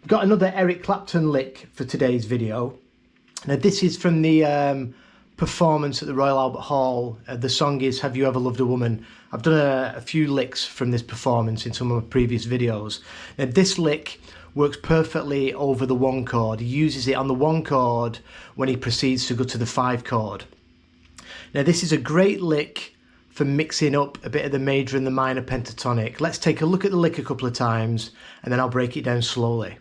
Got another Eric Clapton lick for today's video. Now this is from the performance at the Royal Albert Hall. The song is Have You Ever Loved a Woman? I've done a few licks from this performance in some of my previous videos. Now this lick works perfectly over the 1 chord. He uses it on the 1 chord when he proceeds to go to the 5 chord. Now this is a great lick for mixing up a bit of the major and the minor pentatonic. Let's take a look at the lick a couple of times and then I'll break it down slowly.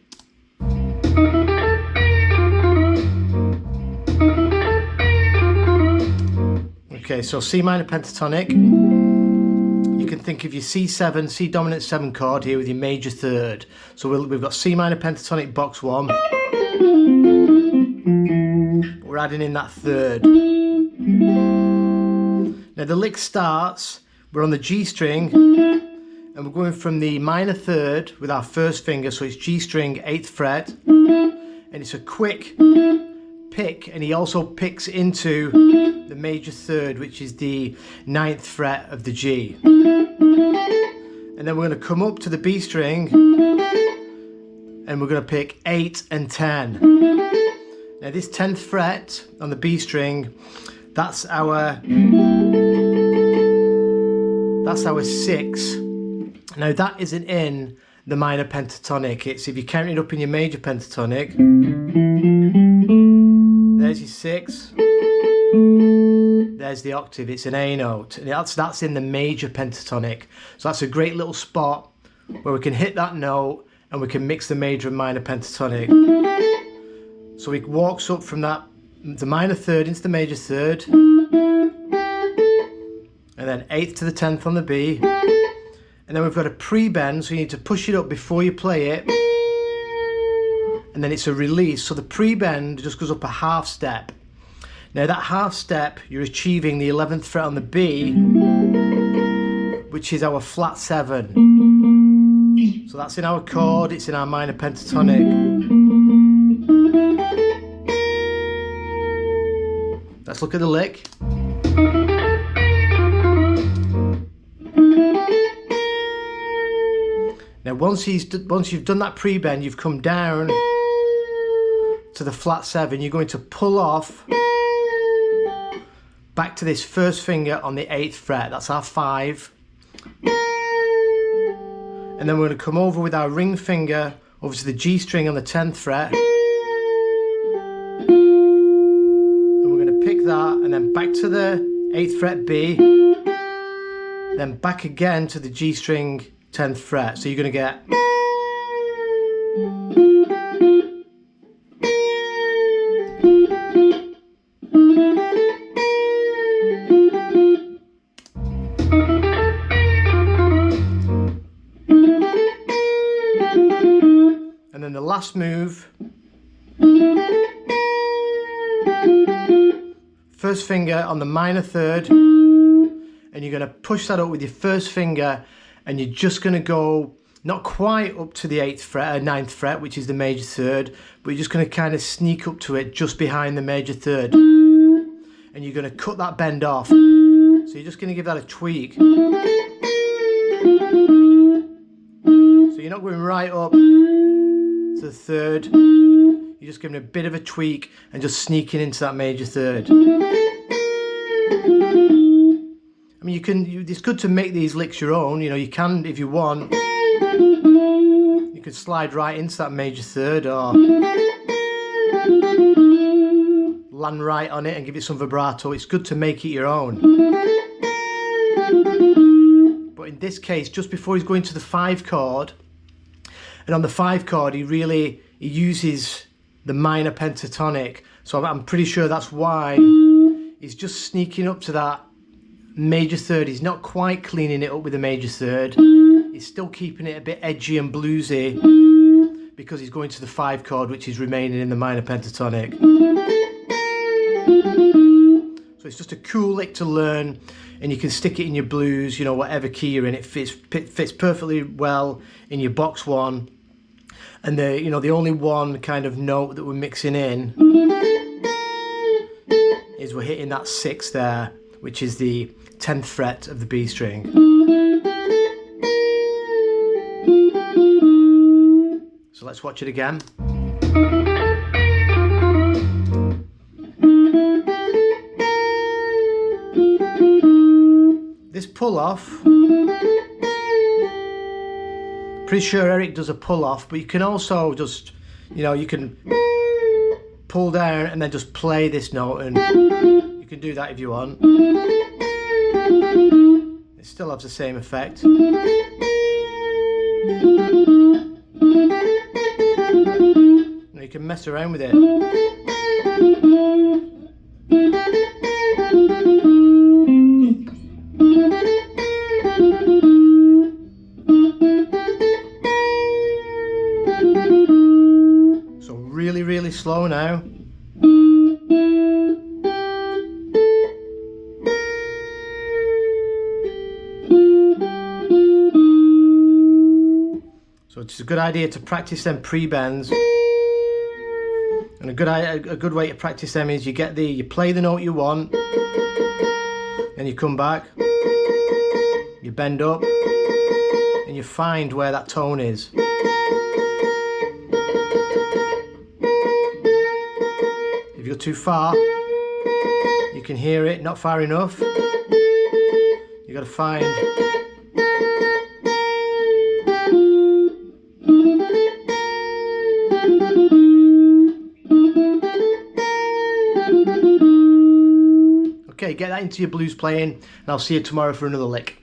Okay, so C minor pentatonic. You can think of your C7, C dominant 7 chord here with your major third. So we've got C minor pentatonic box 1. We're adding in that third. Now the lick starts, we're on the G string, and we're going from the minor third with our first finger, so it's G string 8th fret, and it's a quick pick, and he also picks into the major third, which is the 9th fret of the G. And then we're going to come up to the B string, and we're going to pick 8 and 10. Now this 10th fret on the B string, that's our 6. Now that isn't in the minor pentatonic. It's if you count it up in your major pentatonic. There's your 6. There's the octave. It's an A note, and that's in the major pentatonic. So that's a great little spot where we can hit that note and we can mix the major and minor pentatonic. So it walks up from the minor third into the major third, and then 8th to the 10th on the B. And then we've got a pre-bend, so you need to push it up before you play it. And then it's a release, so the pre-bend just goes up a half step. Now that half step, you're achieving the 11th fret on the B, which is our flat 7. So that's in our chord, it's in our minor pentatonic. Let's look at the lick. Now once you've done that pre-bend, you've come down to the flat 7, you're going to pull off back to this first finger on the 8th fret, that's our 5. And then we're going to come over with our ring finger over to the G string on the 10th fret. And we're going to pick that and then back to the 8th fret B. Then back again to the G string 10th fret. So you're going to get and then the last move, first finger on the minor third, and you're going to push that up with your first finger, and you're just going to go not quite up to the 8th fret, 9th fret, which is the major third, but you're just going to kind of sneak up to it just behind the major third, and you're going to cut that bend off. So you're just going to give that a tweak. So you're not going right up to the third, you're just giving a bit of a tweak and just sneaking into that major third. I mean, it's good to make these licks your own, you know, you can, if you want, you can slide right into that major third or land right on it and give it some vibrato. It's good to make it your own. But in this case, just before he's going to the 5 chord, and on the 5 chord he uses the minor pentatonic, so I'm pretty sure that's why he's just sneaking up to that major third. He's not quite cleaning it up with the major third, he's still keeping it a bit edgy and bluesy because he's going to the 5 chord, which is remaining in the minor pentatonic. So it's just a cool lick to learn, and you can stick it in your blues, you know, whatever key you're in. It fits perfectly well in your box 1. And the only one kind of note that we're mixing in is we're hitting that 6 there, which is the 10th fret of the B string. So let's watch it again. This pull off, pretty sure Eric does a pull off, but you can also just, you know, you can pull down and then just play this note, and you can do that if you want. It still has the same effect. And you can mess around with it. So really slow now. So it's a good idea to practice them pre-bends, and a good way to practice them is you play the note you want, and you come back, you bend up, and you find where that tone is. If you're too far, you can hear it, not far enough. You got to find. Okay, get that into your blues playing, and I'll see you tomorrow for another lick.